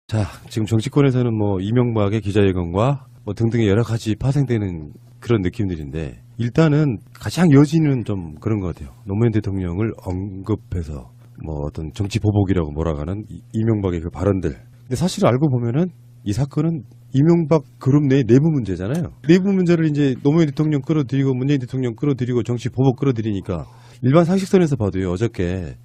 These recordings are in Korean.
자, 지금 정치권에서는 뭐 이명박의 기자회견과 뭐 등등의 여러 가지 파생되는 그런 느낌들인데, 일단은 가장 여지는 좀 그런 것 같아요. 노무현 대통령을 언급해서 뭐 어떤 정치 보복이라고 몰아가는 이명박의 그 발언들. 근데 사실 알고 보면은 이 사건은 이명박 그룹 내 내부 문제잖아요. 내부 문제를 이제 노무현 대통령 끌어들이고 문재인 대통령 끌어들이고 정치 보복 끌어들이니까 일반 상식선에서 봐도요, 어저께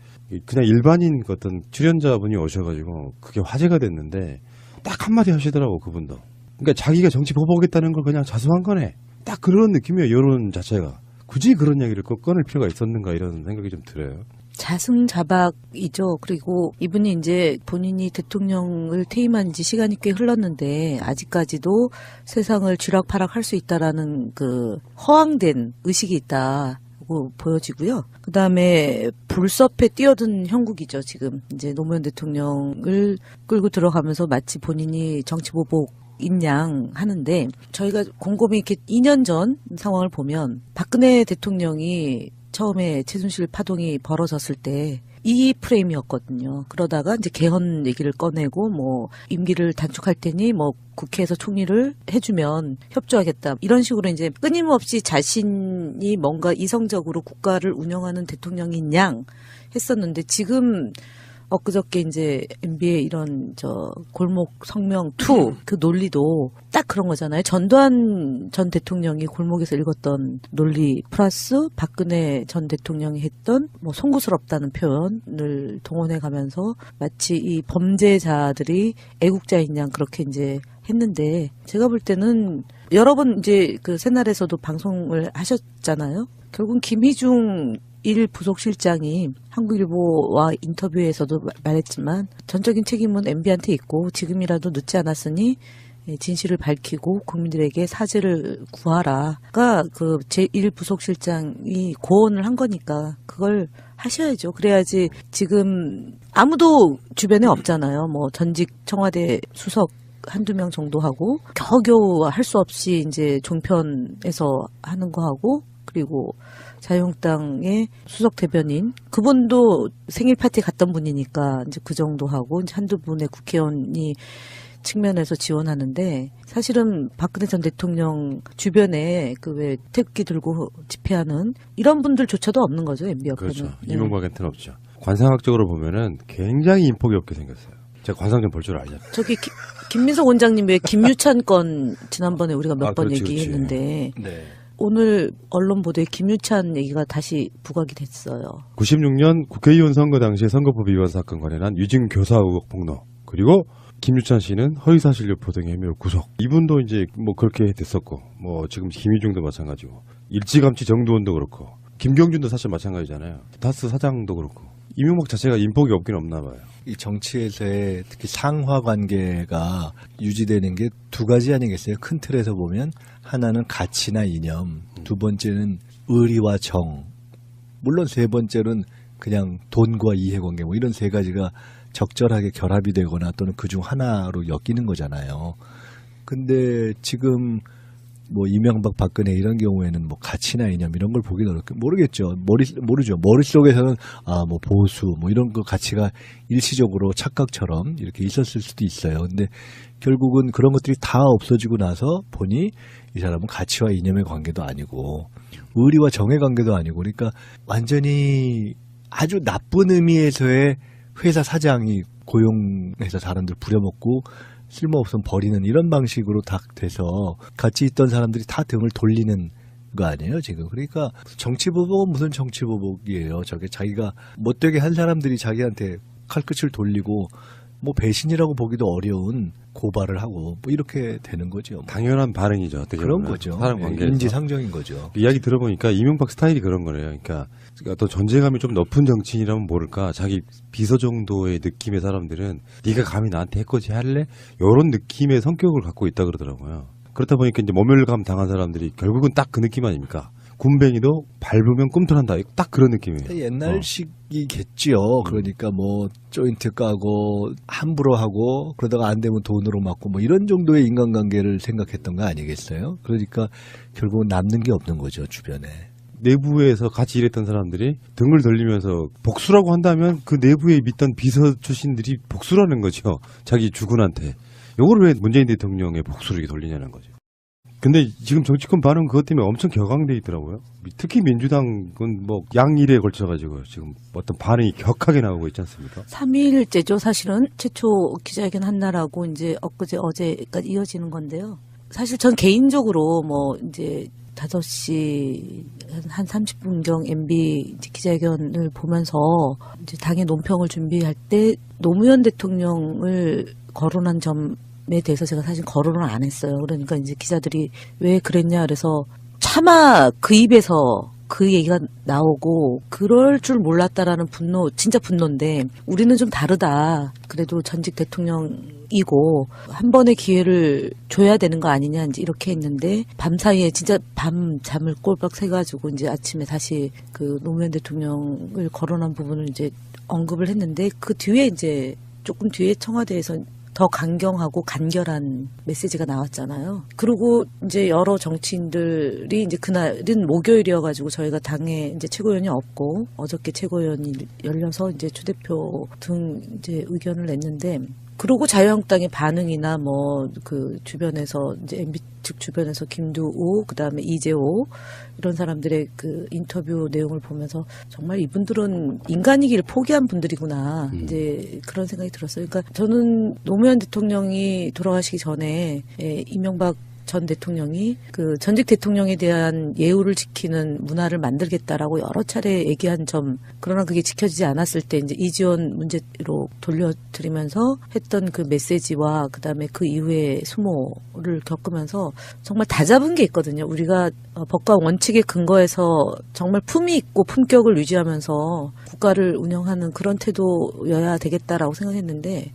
그냥 일반인 어떤 출연자분이 오셔가지고 그게 화제가 됐는데 딱 한마디 하시더라고, 그분도. 그러니까 자기가 정치 보복했다는 걸 그냥 자수한 거네. 딱 그런 느낌이에요, 여론 자체가. 굳이 그런 이야기를 꼭 꺼낼 필요가 있었는가 이런 생각이 좀 들어요. 자승자박이죠. 그리고 이분이 이제 본인이 대통령을 퇴임한 지 시간이 꽤 흘렀는데 아직까지도 세상을 쥐락펴락할 수 있다라는 그 허황된 의식이 있다고 보여지고요. 그 다음에 불섭에 뛰어든 형국이죠. 지금 이제 노무현 대통령을 끌고 들어가면서 마치 본인이 정치보복 인양 하는데, 저희가 곰곰이 이렇게 2년 전 상황을 보면 박근혜 대통령이 처음에 최순실 파동이 벌어졌을 때 이 프레임이었거든요. 그러다가 이제 개헌 얘기를 꺼내고 뭐 임기를 단축할 테니 뭐 국회에서 총리를 해주면 협조하겠다, 이런 식으로 이제 끊임없이 자신이 뭔가 이성적으로 국가를 운영하는 대통령인 양 했었는데, 지금 엊그저께 이제 MB의 이런 골목 성명 2 그 논리도 딱 그런 거잖아요. 전두환 전 대통령이 골목에서 읽었던 논리 플러스 박근혜 전 대통령이 했던 뭐 송구스럽다는 표현을 동원해 가면서 마치 이 범죄자들이 애국자인 양 그렇게 이제 했는데, 제가 볼 때는 여러 번 이제 그 새날에서도 방송을 하셨잖아요. 결국은 김희중 1부속실장이 한국일보와 인터뷰에서도 말했지만 전적인 책임은 MB한테 있고 지금이라도 늦지 않았으니 진실을 밝히고 국민들에게 사죄를 구하라가 그 제1부속실장이 고언을 한 거니까 그걸 하셔야죠. 그래야지. 지금 아무도 주변에 없잖아요. 뭐 전직 청와대 수석 한두 명 정도 하고 겨우겨우 할 수 없이 이제 종편에서 하는 거 하고, 그리고 자유한국당의 수석 대변인 그분도 생일 파티 갔던 분이니까 이제 그 정도 하고, 이제 한두 분의 국회의원이 측면에서 지원하는데, 사실은 박근혜 전 대통령 주변에 그 왜 태극기 들고 집회하는 이런 분들조차도 없는 거죠, MB 옆에는. 그렇죠. 네. 이명박한테는 없죠. 관상학적으로 보면은 굉장히 인폭이 없게 생겼어요. 제가 관상 좀 볼 줄 알잖아요. 저기 김민석 원장님 왜 김유찬 건 지난번에 우리가 몇 번 그렇지, 얘기했는데 그렇지. 네. 오늘 언론 보도에 김유찬 얘기가 다시 부각이 됐어요. 96년 국회의원 선거 당시에 선거법 위반 사건 관련한 유증 교사 의혹 폭로, 그리고 김유찬 씨는 허위사실 유포 등의 혐의로 구속. 이분도 이제 뭐 그렇게 됐었고, 뭐 지금 김희중도 마찬가지고, 일찌감치 정두원도 그렇고, 김경준도 사실 마찬가지잖아요. 다스 사장도 그렇고. 이명박 자체가 인폭이 없긴 없나 봐요. 이 정치에서의 특히 상하 관계가 유지되는 게 두 가지 아니겠어요? 큰 틀에서 보면 하나는 가치나 이념, 두 번째는 의리와 정, 물론 세 번째는 그냥 돈과 이해관계, 뭐 이런 세 가지가 적절하게 결합이 되거나 또는 그중 하나로 엮이는 거잖아요. 근데 지금 뭐 이명박 박근혜 이런 경우에는 뭐 가치나 이념 이런 걸 보기는 모르겠죠. 모르죠. 머릿속에서는 뭐 보수 뭐 이런 거 가치가 일시적으로 착각처럼 이렇게 있었을 수도 있어요. 근데 결국은 그런 것들이 다 없어지고 나서 보니 이 사람은 가치와 이념의 관계도 아니고 의리와 정의 관계도 아니고, 그러니까 완전히 아주 나쁜 의미에서의 회사 사장이 고용해서 사람들 부려먹고 쓸모없으면 버리는 이런 방식으로 다 돼서 같이 있던 사람들이 다 등을 돌리는 거 아니에요, 지금. 그러니까 정치보복은 무슨 정치보복이에요. 저게 자기가 못되게 한 사람들이 자기한테 칼끝을 돌리고 뭐 배신이라고 보기도 어려운 고발을 하고 뭐 이렇게 되는 거죠. 당연한 반응이죠. 어떻게 그런 보면. 거죠. 사람 관계에서. 인지상정인 거죠. 이야기 들어보니까 이명박 스타일이 그런 거래요. 그러니까 어떤 존재감이 좀 높은 정치인이라면 모를까, 자기 비서 정도의 느낌의 사람들은 네가 감히 나한테 해코지 할래? 이런 느낌의 성격을 갖고 있다 그러더라고요. 그렇다 보니까 이제 모멸감 당한 사람들이 결국은 딱 그 느낌 아닙니까? 군뱅이도 밟으면 꿈틀한다. 딱 그런 느낌이에요. 옛날식이겠지요. 그러니까 뭐 조인트 까고 함부로 하고 그러다가 안 되면 돈으로 맞고 뭐 이런 정도의 인간관계를 생각했던 거 아니겠어요? 그러니까 결국은 남는 게 없는 거죠, 주변에. 내부에서 같이 일했던 사람들이 등을 돌리면서 복수라고 한다면 그 내부에 믿던 비서 출신들이 복수라는 거죠. 자기 주군한테. 요걸 왜 문재인 대통령의 복수를 이렇게 돌리냐는 거죠. 근데 지금 정치권 반응 그것 때문에 엄청 격앙돼 있더라고요. 특히 민주당은 뭐 양일에 걸쳐가지고 지금 어떤 반응이 격하게 나오고 있지 않습니까? 3일째죠. 사실은 최초 기자회견 한다라고 이제 엊그제 어제까지 이어지는 건데요. 사실 전 개인적으로 뭐 이제 5시 한 30분경 MB 기자회견을 보면서 이제 당의 논평을 준비할 때 노무현 대통령을 거론한 점에 대해서 제가 사실 거론을 안 했어요. 그러니까 이제 기자들이 왜 그랬냐 그래서 차마 그 입에서 그 얘기가 나오고 그럴 줄 몰랐다라는 분노, 진짜 분노인데 우리는 좀 다르다. 그래도 전직 대통령이고 한 번의 기회를 줘야 되는 거 아니냐 이제 이렇게 했는데 밤사이에 진짜 밤 잠을 꼴박 새가지고 이제 아침에 다시 그 노무현 대통령을 거론한 부분을 이제 언급을 했는데 그 뒤에 이제 조금 뒤에 청와대에서 더 강경하고 간결한 메시지가 나왔잖아요. 그리고 이제 여러 정치인들이 이제 그날은 목요일이어가지고 저희가 당에 이제 최고위원이 없고 어저께 최고위원이 열려서 이제 추대표 등 이제 의견을 냈는데 그러고 자유한국당의 반응이나 뭐 그 주변에서 이제 MB 측 주변에서 김두우 그다음에 이재호 이런 사람들의 그 인터뷰 내용을 보면서 정말 이분들은 인간이기를 포기한 분들이구나 이제 그런 생각이 들었어요. 그러니까 저는 노무현 대통령이 돌아가시기 전에 이명박 전 대통령이 그 전직 대통령에 대한 예우를 지키는 문화를 만들겠다라고 여러 차례 얘기한 점, 그러나 그게 지켜지지 않았을 때 이제 이지원 문제로 돌려드리면서 했던 그 메시지와 그다음에 그 이후에 수모를 겪으면서 정말 다 잡은 게 있거든요. 우리가 법과 원칙에 근거해서 정말 품위 있고 품격을 유지하면서 국가를 운영하는 그런 태도여야 되겠다라고 생각했는데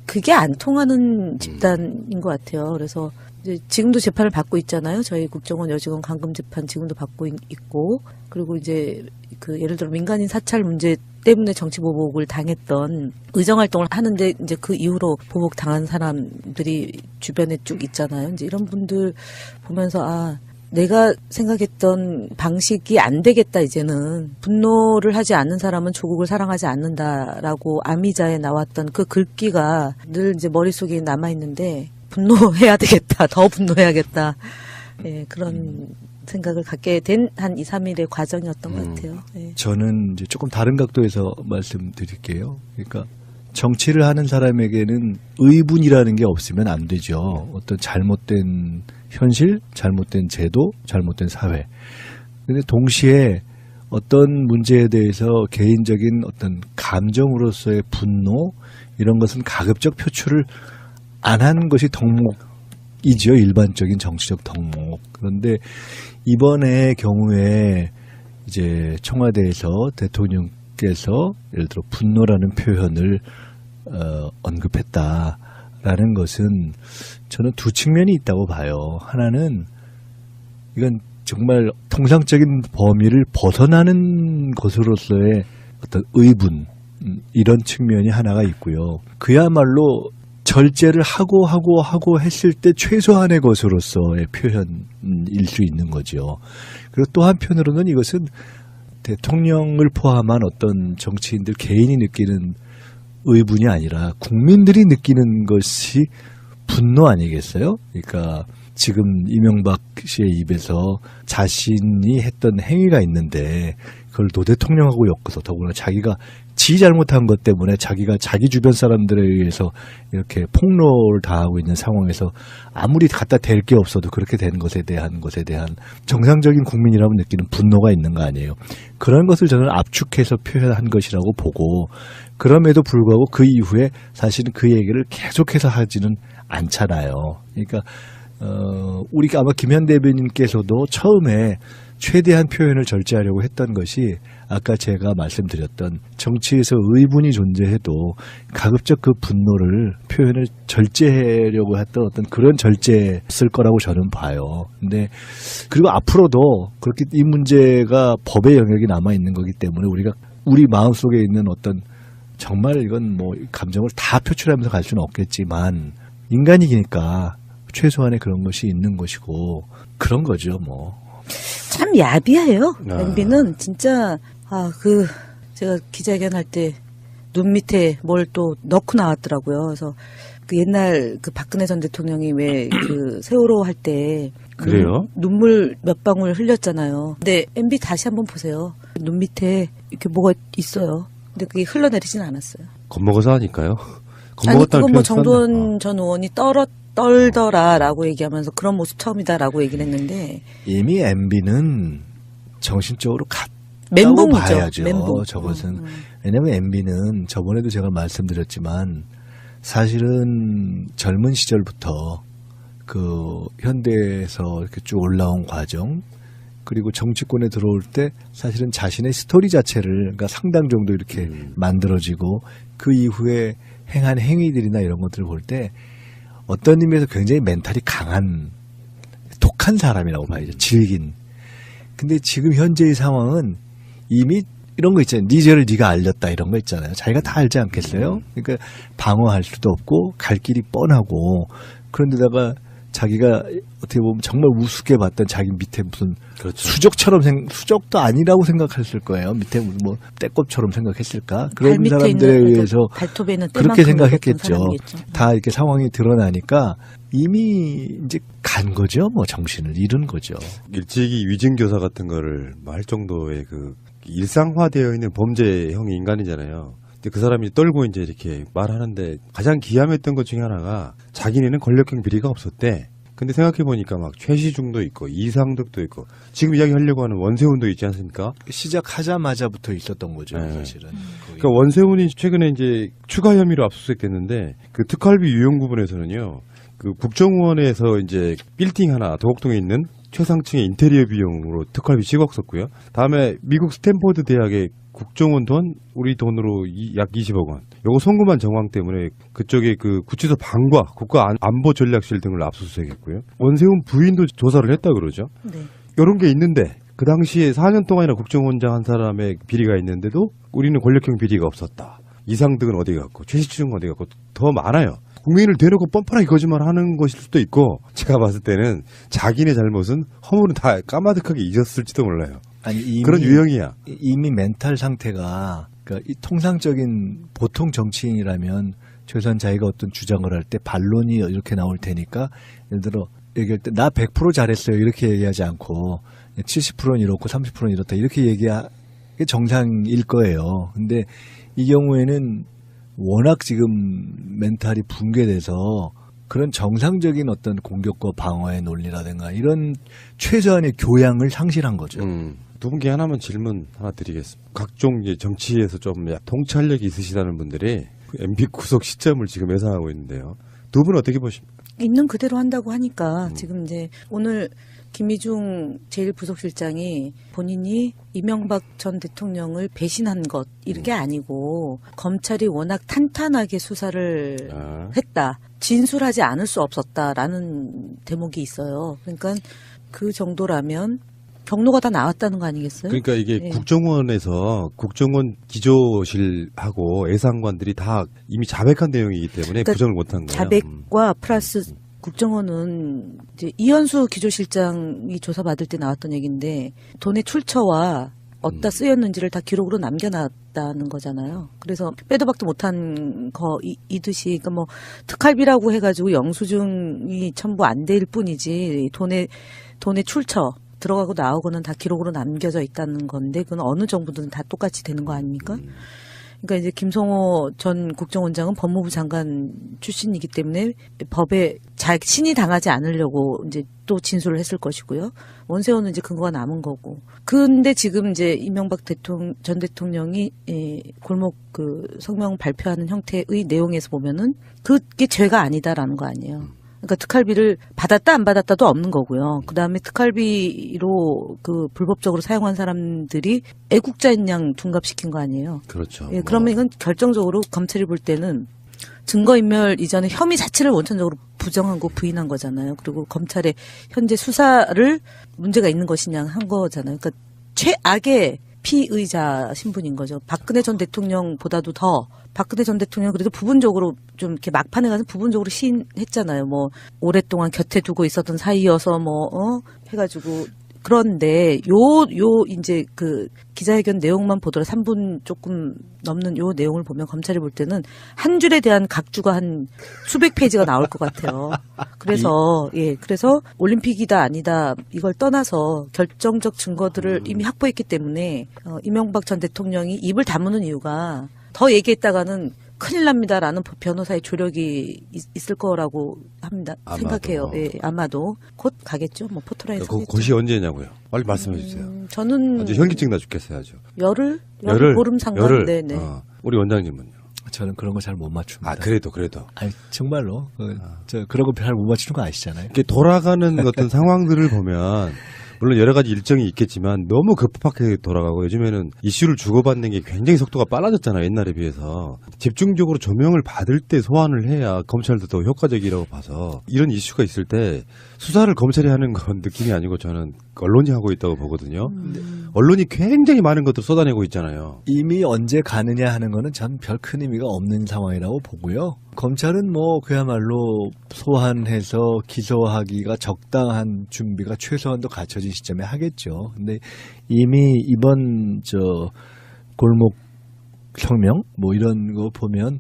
그게 안 통하는 집단인 것 같아요. 그래서 이제 지금도 재판을 받고 있잖아요. 저희 국정원 여직원 감금 재판 지금도 받고 있고, 그리고 이제 그 예를 들어 민간인 사찰 문제 때문에 정치 보복을 당했던 의정 활동을 하는데 이제 그 이후로 보복 당한 사람들이 주변에 쭉 있잖아요. 이제 이런 분들 보면서 아, 내가 생각했던 방식이 안 되겠다 이제는. 분노를 하지 않는 사람은 조국을 사랑하지 않는다라고 아미자에 나왔던 그 글귀가 늘 이제 머릿속에 남아있는데 분노해야 되겠다. 더 분노해야겠다. 예, 그런 생각을 갖게 된 한 2, 3일의 과정이었던 것 같아요. 예. 저는 이제 조금 다른 각도에서 말씀드릴게요. 그러니까 정치를 하는 사람에게는 의분이라는 게 없으면 안 되죠. 어떤 잘못된 현실, 잘못된 제도, 잘못된 사회. 근데 동시에 어떤 문제에 대해서 개인적인 어떤 감정으로서의 분노 이런 것은 가급적 표출을 안 하는 것이 덕목이지요. 일반적인 정치적 덕목. 그런데 이번의 경우에 이제 청와대에서 대통령께서 예를 들어 분노라는 표현을 언급했다라는 것은 저는 두 측면이 있다고 봐요. 하나는 이건 정말 통상적인 범위를 벗어나는 것으로서의 어떤 의분 이런 측면이 하나가 있고요. 그야말로 절제를 하고 했을 때 최소한의 것으로서의 표현일 수 있는 거죠. 그리고 또 한편으로는 이것은 대통령을 포함한 어떤 정치인들 개인이 느끼는 의분이 아니라 국민들이 느끼는 것이 분노 아니겠어요? 그러니까 지금 이명박 씨의 입에서 자신이 했던 행위가 있는데 그걸 노 대통령하고 엮어서 더구나 자기가 지 잘못한 것 때문에 자기가 자기 주변 사람들에 의해서 이렇게 폭로를 당하고 있는 상황에서 아무리 갖다 댈 게 없어도 그렇게 된 것에 대한 정상적인 국민이라면 느끼는 분노가 있는 거 아니에요. 그런 것을 저는 압축해서 표현한 것이라고 보고 그럼에도 불구하고 그 이후에 사실은 그 얘기를 계속해서 하지는 않잖아요. 그러니까 우리가 아마 김현 대변인께서도 처음에 최대한 표현을 절제하려고 했던 것이 아까 제가 말씀드렸던 정치에서 의분이 존재해도 가급적 그 분노를 표현을 절제하려고 했던 어떤 그런 절제였을 거라고 저는 봐요. 근데 그리고 앞으로도 그렇게 이 문제가 법의 영역이 남아 있는 거기 때문에 우리 마음속에 있는 어떤 정말 이건 뭐 감정을 다 표출하면서 갈 수는 없겠지만 인간이니까 최소한의 그런 것이 있는 것이고 그런 거죠 뭐. 참 야비해요. 아. MB는 진짜 제가 기자회견 할 때 눈 밑에 뭘 또 넣고 나왔더라고요. 그래서 그 옛날 그 박근혜 전 대통령이 왜 그 세월호 할 때 그래요? 눈물 몇 방울 흘렸잖아요. 근데 MB 다시 한번 보세요. 눈 밑에 이렇게 뭐가 있어요. 근데 그게 흘러내리진 않았어요. 겁먹어서 하니까요. 아니 겁먹었다는 그건 뭐 표현 정도원 썼나? 전 의원이 떨더라라고 얘기하면서 그런 모습 처음이다라고 얘기를 했는데 이미 MB는 정신적으로 갔다고 멘붕이죠. 봐야죠. 멘붕. 저것은 왜냐하면 MB는 저번에도 제가 말씀드렸지만 사실은 젊은 시절부터 그 현대에서 이렇게 쭉 올라온 과정 그리고 정치권에 들어올 때 사실은 자신의 스토리 자체를 그러니까 상당 정도 이렇게 만들어지고 그 이후에 행한 행위들이나 이런 것들을 볼 때 어떤 의미에서 굉장히 멘탈이 강한 독한 사람이라고 봐야죠. 질긴. 근데 지금 현재의 상황은 이미 이런 거 있잖아요. 네 죄를 네가 알렸다 이런 거 있잖아요. 자기가 다 알지 않겠어요? 그러니까 방어할 수도 없고 갈 길이 뻔하고 그런데다가 자기가 어떻게 보면 정말 우습게 봤던 자기 밑에 무슨 그렇죠. 수족처럼 수족도 아니라고 생각했을 거예요. 밑에 뭐 떼껍처럼 생각했을까? 그런 발 밑에 사람들에 있는 의해서 발톱에 있는 그렇게 때만큼 생각했겠죠. 높은 사람이겠죠. 다 이렇게 상황이 드러나니까 이미 이제 간 거죠. 뭐 정신을 잃은 거죠. 일찍이 위증교사 같은 거를 할 정도의 그 일상화되어 있는 범죄형 인간이잖아요. 근데 그 사람이 떨고 이제 이렇게 말하는데 가장 기함했던 것 중에 하나가 자기네는 권력형 비리가 없었대. 근데 생각해보니까 막 최시중도 있고 이상득도 있고 지금 이야기하려고 하는 원세훈도 있지 않습니까? 시작하자마자부터 있었던 거죠. 네. 사실은. 거의. 그러니까 원세훈이 최근에 이제 추가 혐의로 압수수색됐는데 그 특활비 유용 부분에서는요. 그 국정원에서 이제 빌딩 하나 도곡동에 있는 최상층의 인테리어 비용으로 특활비 10억 썼고요. 다음에 미국 스탠포드 대학의 국정원 돈 우리 돈으로 약 20억 원. 요거 송금한 정황 때문에 그쪽에 그 구치소 방과 국가안보전략실 등을 압수수색했고요. 원세훈 부인도 조사를 했다 그러죠. 네. 이런 게 있는데 그 당시에 4년 동안이나 국정원장 한 사람의 비리가 있는데도 우리는 권력형 비리가 없었다. 이상득은 어디 갔고 최시중은 어디 갔고 더 많아요. 국민을 대놓고 뻔뻔하게 거짓말하는 것일 수도 있고 제가 봤을 때는 자기네 잘못은 허물은 다 까마득하게 잊었을지도 몰라요. 아니, 이미, 그런 유형이야. 이미 멘탈 상태가 그러니까 이 통상적인 보통 정치인이라면 최소한 자기가 어떤 주장을 할 때 반론이 이렇게 나올 테니까 예를 들어 얘기할 때 나 100% 잘했어요 이렇게 얘기하지 않고 70%는 이렇고 30%는 이렇다 이렇게 얘기하는 게 정상일 거예요. 근데 이 경우에는 워낙 지금 멘탈이 붕괴돼서 그런 정상적인 어떤 공격과 방어의 논리라든가 이런 최소한의 교양을 상실한 거죠. 두 분께 하나만 질문 하나 드리겠습니다. 각종 이제 정치에서 좀 통찰력이 있으시다는 분들이 MB 구속 시점을 지금 예상하고 있는데요. 두 분 어떻게 보십니까? 있는 그대로 한다고 하니까 지금 이제 오늘 김희중 제1부속실장이 본인이 이명박 전 대통령을 배신한 것 이게 아니고 검찰이 워낙 탄탄하게 수사를 했다. 진술하지 않을 수 없었다라는 대목이 있어요. 그러니까 그 정도라면 경로가 다 나왔다는 거 아니겠어요? 그러니까 이게 네. 국정원에서 국정원 기조실하고 예상관들이 다 이미 자백한 내용이기 때문에 그러니까 부정을 못한 거예요. 자백과 플러스 국정원은 이제 이현수 기조실장이 조사받을 때 나왔던 얘기인데 돈의 출처와 어디다 쓰였는지를 다 기록으로 남겨놨다는 거잖아요. 그래서 빼도 박도 못한 거이듯이 그러니까 뭐 특활비라고 해가지고 영수증이 첨부 안 될 뿐이지 돈의 출처 들어가고 나오고는 다 기록으로 남겨져 있다는 건데 그건 어느 정부든 다 똑같이 되는 거 아닙니까? 그러니까 이제 김성호 전 국정원장은 법무부 장관 출신이기 때문에 법에 자신이 당하지 않으려고 이제 또 진술을 했을 것이고요. 원세훈은 이제 근거가 남은 거고. 근데 지금 이제 이명박 전 대통령이 골목 그 성명 발표하는 형태의 내용에서 보면은 그게 죄가 아니다라는 거 아니에요. 그러니까 특활비를 받았다 안 받았다도 없는 거고요. 그다음에 특활비로 그 불법적으로 사용한 사람들이 애국자인 양 둔갑시킨 거 아니에요. 그렇죠. 예, 그러면 이건 결정적으로 검찰이 볼 때는 증거인멸 이전에 혐의 자체를 원천적으로 부정하고 부인한 거잖아요. 그리고 검찰의 현재 수사를 문제가 있는 것이냐 한 거잖아요. 그러니까 최악의 피의자 신분인 거죠. 박근혜 전 대통령보다도 더 박근혜 전 대통령 그래도 부분적으로 좀 이렇게 막판에 가서 부분적으로 시인했잖아요. 뭐 오랫동안 곁에 두고 있었던 사이여서 해가지고 그런데 이제 그 기자회견 내용만 보더라도 3분 조금 넘는 요 내용을 보면 검찰이 볼 때는 한 줄에 대한 각주가 한 수백 페이지가 나올 것 같아요. 그래서 그래서 올림픽이다 아니다 이걸 떠나서 결정적 증거들을 이미 확보했기 때문에 이명박 전 대통령이 입을 다무는 이유가 더 얘기했다가는 큰일 납니다라는 변호사의 조력이 있을 거라고 합니다. 아마도. 생각해요. 예, 아마도 곧 가겠죠. 뭐 포토라인 서겠죠. 그것이 언제냐고요? 빨리 말씀해 주세요. 저는 아주 현기증 나 죽겠어요, 아주. 열흘 보름 상관. 열흘. 네네. 우리 원장님은요? 저는 그런 거 잘 못 맞춥니다. 아, 그래도. 아니, 정말로. 저 그런 거 잘 못 맞추는 거 아시잖아요. 이렇게 돌아가는 어떤 상황들을 보면 물론 여러 가지 일정이 있겠지만 너무 급하게 돌아가고 요즘에는 이슈를 주고받는 게 굉장히 속도가 빨라졌잖아요. 옛날에 비해서. 집중적으로 조명을 받을 때 소환을 해야 검찰도 더 효과적이라고 봐서 이런 이슈가 있을 때 수사를 검찰이 하는 건 느낌이 아니고 저는 언론이 하고 있다고 보거든요. 언론이 굉장히 많은 것들을 쏟아내고 있잖아요. 이미 언제 가느냐 하는 거는 참 별 큰 의미가 없는 상황이라고 보고요. 검찰은 뭐 그야말로 소환해서 기소하기가 적당한 준비가 최소한도 갖춰진 시점에 하겠죠. 근데 이미 이번 골목 혁명 뭐 이런 거 보면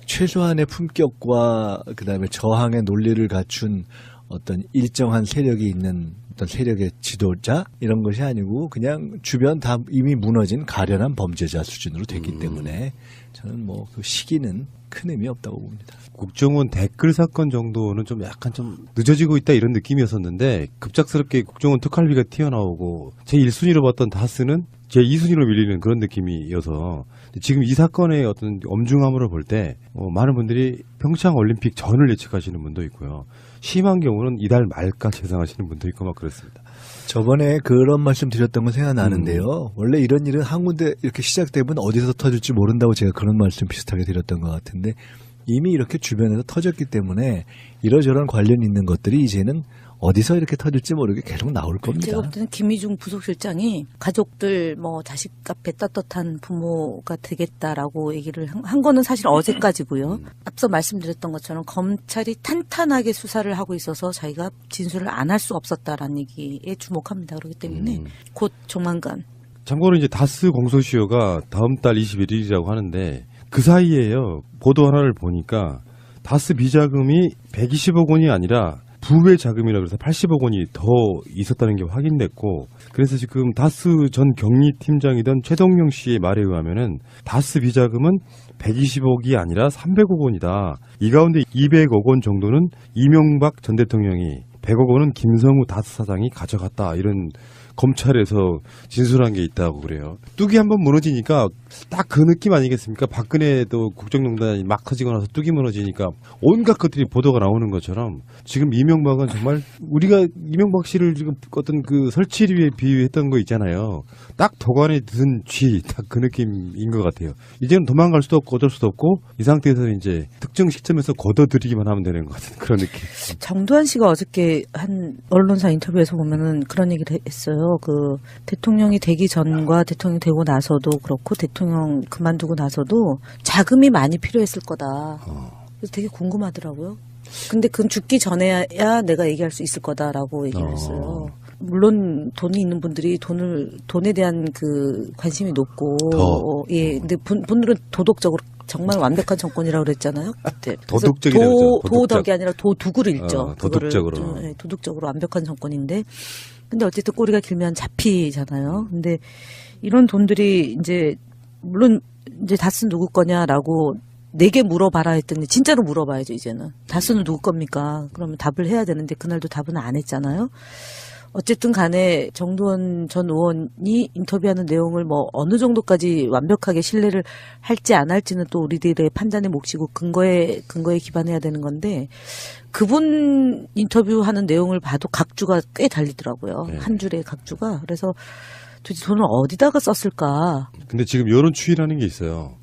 최소한의 품격과 그다음에 저항의 논리를 갖춘 어떤 일정한 세력이 있는 어떤 세력의 지도자 이런 것이 아니고 그냥 주변 다 이미 무너진 가련한 범죄자 수준으로 됐기 때문에 저는 뭐 그 시기는 큰 의미 없다고 봅니다. 국정원 댓글 사건 정도는 좀 약간 좀 늦어지고 있다 이런 느낌이었었는데 급작스럽게 국정원 특활비가 튀어나오고 제 1순위로 봤던 다스는 제 2순위로 밀리는 그런 느낌이어서 지금 이 사건의 어떤 엄중함으로 볼 때 많은 분들이 평창 올림픽 전을 예측하시는 분도 있고요. 심한 경우는 이달 말까지 예상하시는 분도 있고 막 그렇습니다. 저번에 그런 말씀 드렸던 건 생각나는데요. 원래 이런 일은 한 군데 이렇게 시작되면 어디서 터질지 모른다고 제가 그런 말씀 비슷하게 드렸던 것 같은데 이미 이렇게 주변에서 터졌기 때문에 이러저런 관련 있는 것들이 이제는 어디서 이렇게 터질지 모르게 계속 나올 겁니다. 제가 볼 때는 김희중 부속실장이 가족들 뭐 자식 앞에 떳떳한 부모가 되겠다라고 얘기를 한 거는 사실 어제까지고요. 앞서 말씀드렸던 것처럼 검찰이 탄탄하게 수사를 하고 있어서 자기가 진술을 안 할 수 없었다라는 얘기에 주목합니다. 그렇기 때문에 곧 조만간. 참고로 이제 다스 공소시효가 다음 달 21일이라고 하는데 그 사이에요. 보도 하나를 보니까 다스 비자금이 120억 원이 아니라 부의 자금이라 그래서 80억 원이 더 있었다는 게 확인됐고 그래서 지금 다스 전 경리팀장이던 최동영 씨의 말에 의하면은 다스 비자금은 120억이 아니라 300억 원이다. 이 가운데 200억 원 정도는 이명박 전 대통령이 100억 원은 김성우 다스 사장이 가져갔다. 이런 검찰에서 진술한 게 있다고 그래요. 뚝이 한번 무너지니까 딱 그 느낌 아니겠습니까? 박근혜도 국정농단이 막 터지고 나서 뚝이 무너지니까 온갖 것들이 보도가 나오는 것처럼 지금 이명박은 정말 우리가 이명박 씨를 지금 어떤 그 설치류에 비유했던 거 있잖아요. 딱 도관에 든 쥐, 딱 그 느낌인 것 같아요. 이제는 도망갈 수도 없고 어쩔 수도 없고 이 상태에서 이제 특정 시점에서 걷어들이기만 하면 되는 것 같은 그런 느낌. 정두환 씨가 어저께 한 언론사 인터뷰에서 보면은 그런 얘기를 했어요. 그 대통령이 되기 전과 대통령이 되고 나서도 그렇고 대통령 그만두고 나서도 자금이 많이 필요했을 거다. 그래서 되게 궁금하더라고요. 근데 그건 죽기 전에야 내가 얘기할 수 있을 거다라고 얘기를 했어요. 물론 돈이 있는 분들이 돈에 대한 그 관심이 높고, 예, 근데 분들은 도덕적으로 정말 완벽한 정권이라고 그랬잖아요. 그때. 도덕적이라고 그러죠. 도덕이 아니라 도둑을 읽죠. 도덕적으로. 네, 도덕적으로 완벽한 정권인데, 근데 어쨌든 꼬리가 길면 잡히잖아요. 근데 이런 돈들이 이제 물론 이제 다스 누구 거냐라고 4개 물어봐라 했더니 진짜로 물어봐야죠. 이제는 다스는 누구 겁니까? 그러면 답을 해야 되는데 그날도 답은 안 했잖아요. 어쨌든 간에 정두원 전 의원이 인터뷰하는 내용을 뭐 어느 정도까지 완벽하게 신뢰를 할지 안 할지는 또 우리들의 판단의 몫이고 근거에 기반해야 되는 건데 그분 인터뷰하는 내용을 봐도 각주가 꽤 달리더라고요. 네. 한 줄의 각주가. 그래서 도대체 돈을 어디다가 썼을까? 근데 지금 여론추이라는 게 있어요.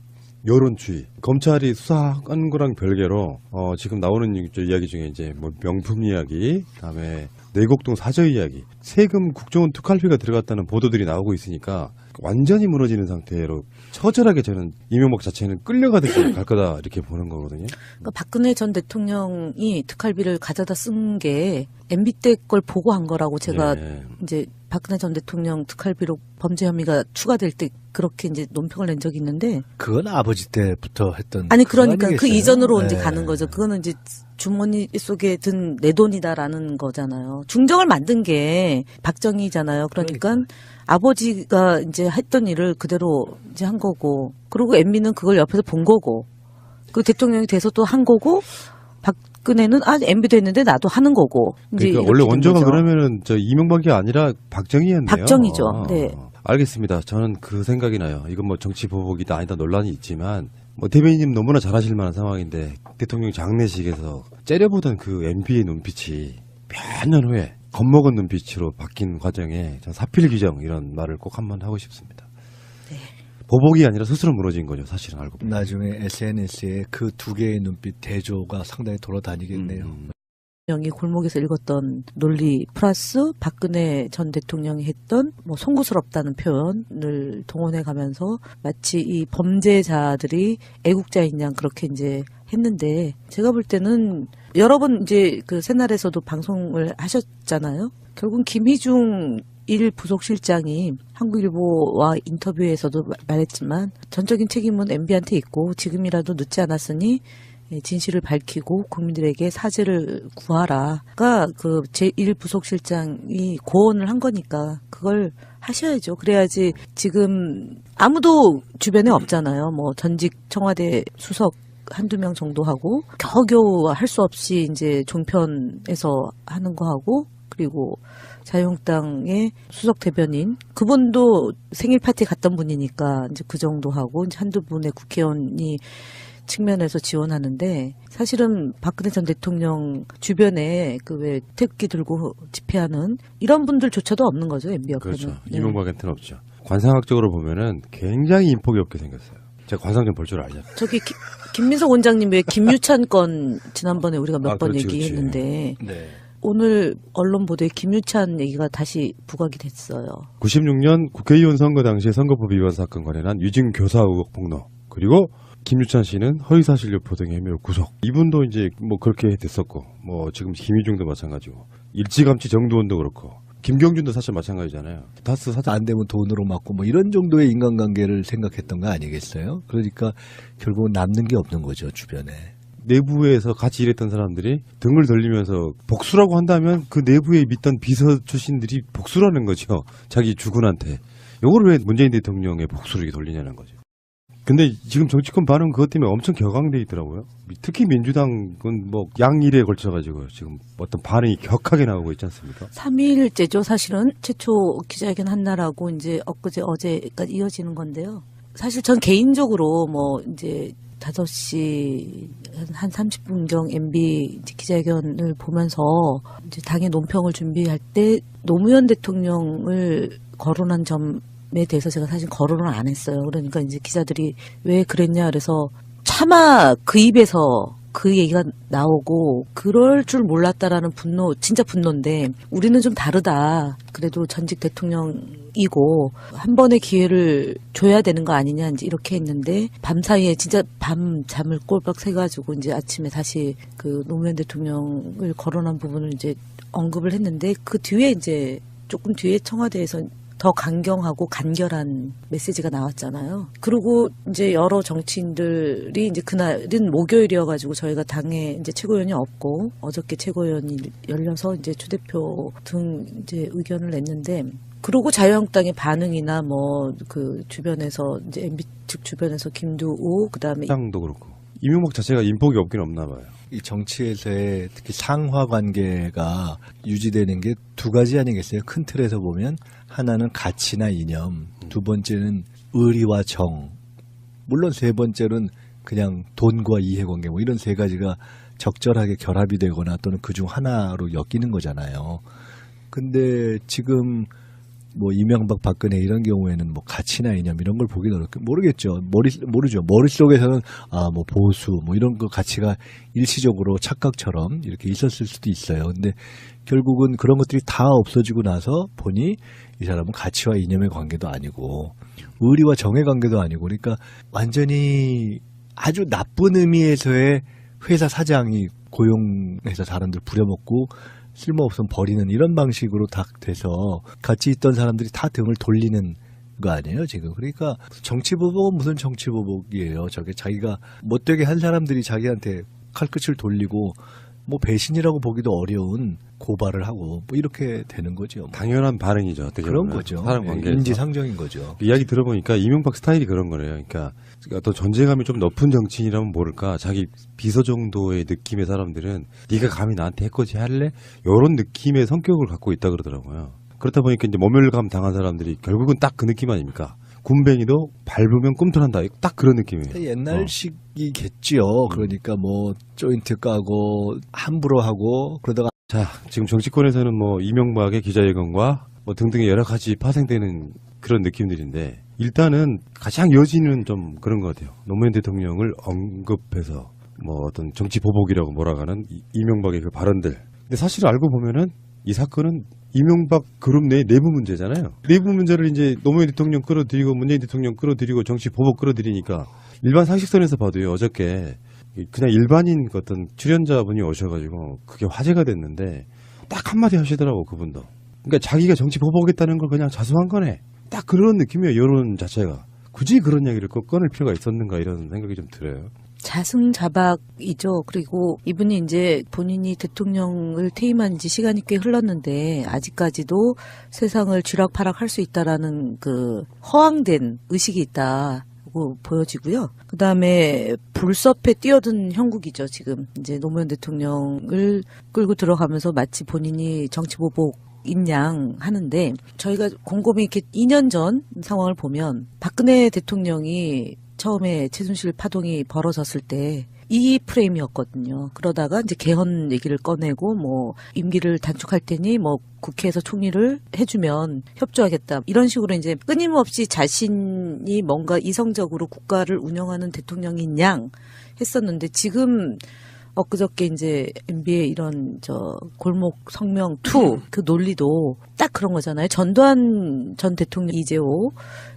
여론추이. 검찰이 수사한 거랑 별개로 지금 나오는 이야기 중에 이제 뭐 명품 이야기, 그다음에 내곡동 사저 이야기, 세금 국정원 특활비가 들어갔다는 보도들이 나오고 있으니까 완전히 무너지는 상태로 처절하게 저는 이명박 자체는 끌려가듯이 갈 거다 이렇게 보는 거거든요. 그러니까 박근혜 전 대통령이 특활비를 가져다 쓴 게 MB 때 걸 보고 한 거라고 제가 네. 이제 박근혜 전 대통령 특활비로 범죄 혐의가 추가될 때 그렇게 이제 논평을 낸 적이 있는데 그건 아버지 때부터 했던. 아니 그거 그러니까 그 아니겠어요? 이전으로 이제 네. 가는 거죠. 그거는 이제 주머니 속에 든 내 돈이다라는 거잖아요. 중정을 만든 게 박정희잖아요. 그러니까 아버지가 이제 했던 일을 그대로 이제 한 거고, 그리고 MB는 그걸 옆에서 본 거고, 그 대통령이 돼서 또 한 거고, 박근혜는 MB도 했는데 나도 하는 거고. 이제 그러니까 이렇게 원래 된 원조가 거죠. 그러면은 저 이명박이 아니라 박정희였네요. 박정희죠. 네. 알겠습니다. 저는 그 생각이 나요. 이건 뭐 정치 보복이다 아니다 논란이 있지만 뭐 대변인님 너무나 잘 아실 만한 상황인데 대통령 장례식에서 째려보던 그 MB의 눈빛이 몇 년 후에 겁먹은 눈빛으로 바뀐 과정에 전 사필 규정 이런 말을 꼭 한번 하고 싶습니다. 네. 보복이 아니라 스스로 무너진 거죠. 사실은 알고 보면. 나중에 SNS에 그 두 개의 눈빛 대조가 상당히 돌아다니겠네요. 대통령이 골목에서 읽었던 논리 플러스 박근혜 전 대통령이 했던 뭐 송구스럽다는 표현을 동원해 가면서 마치 이 범죄자들이 애국자인 양 그렇게 이제 했는데, 제가 볼 때는 여러 번 이제 그 새날에서도 방송을 하셨잖아요. 결국 김희중 1 부속실장이 한국일보와 인터뷰에서도 말했지만 전적인 책임은 MB한테 있고 지금이라도 늦지 않았으니 진실을 밝히고 국민들에게 사죄를 구하라가 그 제1 부속실장이 고언을 한 거니까 그걸 하셔야죠. 그래야지 지금 아무도 주변에 없잖아요. 뭐 전직 청와대 수석 한두 명 정도 하고 겨우겨우 할 수 없이 이제 종편에서 하는 거 하고, 그리고 자유한국당의 수석 대변인 그분도 생일 파티 갔던 분이니까 이제 그 정도 하고 이제 한두 분의 국회의원이 측면에서 지원하는데, 사실은 박근혜 전 대통령 주변에 그 왜 태극기 들고 집회하는 이런 분들조차도 없는 거죠. MB 옆에는. 그렇죠. 네. 이명박한테는 없죠. 관상학적으로 보면은 굉장히 인폭이 없게 생겼어요. 제가 관상 좀 볼 줄 알죠. 저기 김민석 원장님 왜 김유찬 건 지난번에 우리가 몇 번 그렇지, 얘기했는데 네. 오늘 언론 보도에 김유찬 얘기가 다시 부각이 됐어요. 96년 국회의원 선거 당시의 선거법 위반 사건 관련한 유증 교사 의혹 폭로, 그리고 김유찬 씨는 허위사실 유포 등의 혐의로 구속. 이분도 이제 뭐 그렇게 됐었고, 뭐 지금 김희중도 마찬가지고, 일찌감치 정두원도 그렇고, 김경준도 사실 마찬가지잖아요. 다스 사장. 안 되면 돈으로 맞고 뭐 이런 정도의 인간관계를 생각했던 거 아니겠어요? 그러니까 결국은 남는 게 없는 거죠, 주변에. 내부에서 같이 일했던 사람들이 등을 돌리면서 복수라고 한다면 그 내부에 믿던 비서 출신들이 복수라는 거죠. 자기 주군한테. 요걸 왜 문재인 대통령의 복수를 이렇게 돌리냐는 거죠. 근데 지금 정치권 반응 그것 때문에 엄청 격앙돼 있더라고요. 특히 민주당은 뭐 양일에 걸쳐가지고 지금 어떤 반응이 격하게 나오고 있지 않습니까? 3일째죠. 사실은 최초 기자회견 한날하고 이제 엊그제 어제까지 이어지는 건데요. 사실 전 개인적으로 뭐 이제 5시 한 30분경 MB 이제 기자회견을 보면서 이제 당의 논평을 준비할 때 노무현 대통령을 거론한 점에 대해서 제가 사실 거론을 안 했어요. 그러니까 이제 기자들이 왜 그랬냐 그래서 차마 그 입에서 그 얘기가 나오고 그럴 줄 몰랐다라는 분노, 진짜 분노인데 우리는 좀 다르다. 그래도 전직 대통령이고 한 번의 기회를 줘야 되는 거 아니냐 이제 이렇게 했는데 밤사이에 진짜 밤 잠을 꼴박 새가지고 이제 아침에 다시 그 노무현 대통령을 거론한 부분을 이제 언급을 했는데 그 뒤에 이제 조금 뒤에 청와대에서 더 강경하고 간결한 메시지가 나왔잖아요. 그리고 이제 여러 정치인들이 이제 그날은 목요일이어가지고 저희가 당에 이제 최고위원이 없고 어저께 최고위원이 열려서 이제 추대표 등 이제 의견을 냈는데, 그리고 자유한국당의 반응이나 뭐 그 주변에서 이제 MB 측 주변에서 김두우 그다음에 당도 그렇고 이명박 자체가 인폭이 없긴 없나 봐요. 이 정치에서의 특히 상하 관계가 유지되는 게 두 가지 아니겠어요? 큰 틀에서 보면 하나는 가치나 이념, 두 번째는 의리와 정, 물론 세 번째는 그냥 돈과 이해관계 뭐 이런 세 가지가 적절하게 결합이 되거나 또는 그중 하나로 엮이는 거잖아요. 근데 지금 뭐 이명박 박근혜 이런 경우에는 뭐 가치나 이념 이런 걸 보기 모르겠죠. 모르죠. 머릿속에서는 뭐 보수 뭐 이런 거 가치가 일시적으로 착각처럼 이렇게 있었을 수도 있어요. 근데 결국은 그런 것들이 다 없어지고 나서 보니 이 사람은 가치와 이념의 관계도 아니고 의리와 정의 관계도 아니고, 그러니까 완전히 아주 나쁜 의미에서의 회사 사장이 고용해서 사람들 부려먹고 쓸모없으면 버리는 이런 방식으로 다 돼서 같이 있던 사람들이 다 등을 돌리는 거 아니에요 지금. 그러니까 정치보복은 무슨 정치보복이에요. 저게 자기가 못되게 한 사람들이 자기한테 칼끝을 돌리고 뭐 배신이라고 보기도 어려운 고발을 하고 뭐 이렇게 되는 거죠. 당연한 반응이죠. 어떻게 그런 보면. 거죠. 사람 관계에서. 인지상정인 거죠. 이야기 들어보니까 이명박 스타일이 그런 거네요. 그러니까 어떤 존재감이 좀 높은 정치인이라면 모를까 자기 비서 정도의 느낌의 사람들은 네가 감히 나한테 해코지 할래? 이런 느낌의 성격을 갖고 있다 그러더라고요. 그렇다 보니까 이제 모멸감 당한 사람들이 결국은 딱 그 느낌 아닙니까? 군뱅이도 밟으면 꿈틀한다. 딱 그런 느낌이에요. 옛날식이겠지요. 그러니까 뭐 조인트 까고 함부로 하고 그러다가 자, 지금 정치권에서는 뭐 이명박의 기자회견과 뭐 등등의 여러 가지 파생되는 그런 느낌들인데 일단은 가장 여지는 좀 그런 것 같아요. 노무현 대통령을 언급해서 뭐 어떤 정치 보복이라고 몰아가는 이명박의 그 발언들. 근데 사실 알고 보면은 이 사건은 이명박 그룹 내 내부 문제잖아요. 내부 문제를 이제 노무현 대통령 끌어들이고 문재인 대통령 끌어들이고 정치 보복 끌어들이니까 일반 상식선에서 봐도요. 어저께 그냥 일반인 어떤 출연자분이 오셔가지고 그게 화제가 됐는데 딱 한마디 하시더라고 그분도. 그러니까 자기가 정치 보복했다는 걸 그냥 자수한 거네. 딱 그런 느낌이에요. 여론 자체가. 굳이 그런 이야기를 꼭 꺼낼 필요가 있었는가 이런 생각이 좀 들어요. 자승자박이죠. 그리고 이분이 이제 본인이 대통령을 퇴임한 지 시간이 꽤 흘렀는데 아직까지도 세상을 쥐락펴락할 수 있다라는 그 허황된 의식이 있다고 보여지고요. 그 다음에 불섭에 뛰어든 형국이죠. 지금 이제 노무현 대통령을 끌고 들어가면서 마치 본인이 정치보복 인양 하는데 저희가 곰곰이 이렇게 2년 전 상황을 보면 박근혜 대통령이 처음에 최순실 파동이 벌어졌을 때 이 프레임이었거든요. 그러다가 이제 개헌 얘기를 꺼내고 뭐 임기를 단축할 테니 뭐 국회에서 총리를 해주면 협조하겠다. 이런 식으로 이제 끊임없이 자신이 뭔가 이성적으로 국가를 운영하는 대통령인 양 했었는데 지금 엊그저께 이제 MB의 이런 골목 성명 2 그 논리도 딱 그런 거잖아요. 전두환 전 대통령, 이재호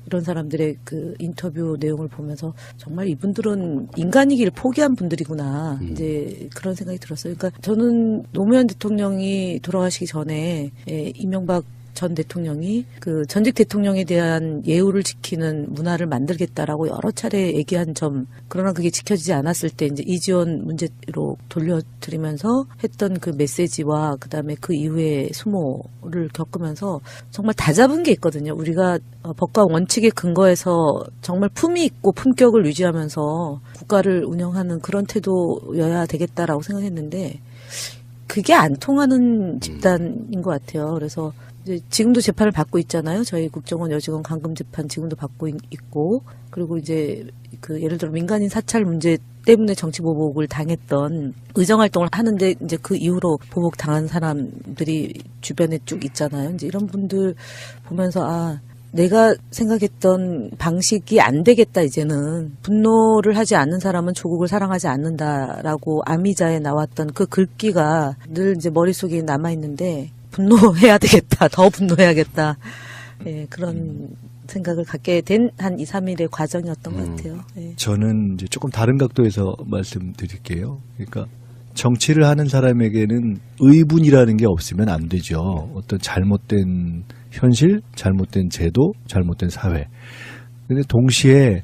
이런 사람들의 그 인터뷰 내용을 보면서 정말 이분들은 인간이기를 포기한 분들이구나. 이제 그런 생각이 들었어요. 그러니까 저는 노무현 대통령이 돌아가시기 전에 이명박 전 대통령이 그 전직 대통령에 대한 예우를 지키는 문화를 만들겠다라고 여러 차례 얘기한 점, 그러나 그게 지켜지지 않았을 때 이제 이지원 문제로 돌려드리면서 했던 그 메시지와 그다음에 그 이후에 수모를 겪으면서 정말 다 잡은 게 있거든요. 우리가 법과 원칙에 근거해서 정말 품위 있고 품격을 유지하면서 국가를 운영하는 그런 태도여야 되겠다라고 생각했는데 그게 안 통하는 집단인 것 같아요. 그래서 이제 지금도 재판을 받고 있잖아요. 저희 국정원 여직원 감금 재판 지금도 받고 있고, 그리고 이제 그 예를 들어 민간인 사찰 문제 때문에 정치 보복을 당했던 의정 활동을 하는데 이제 그 이후로 보복 당한 사람들이 주변에 쭉 있잖아요. 이제 이런 분들 보면서 내가 생각했던 방식이 안 되겠다, 이제는. 분노를 하지 않는 사람은 조국을 사랑하지 않는다라고 아미자에 나왔던 그 글귀가 늘 이제 머릿속에 남아있는데, 분노해야 되겠다, 더 분노해야겠다. 예, 그런 생각을 갖게 된 한 2, 3일의 과정이었던 것 같아요. 예. 저는 이제 조금 다른 각도에서 말씀드릴게요. 그러니까 정치를 하는 사람에게는 의분이라는 게 없으면 안 되죠. 어떤 잘못된 현실, 잘못된 제도, 잘못된 사회. 근데 동시에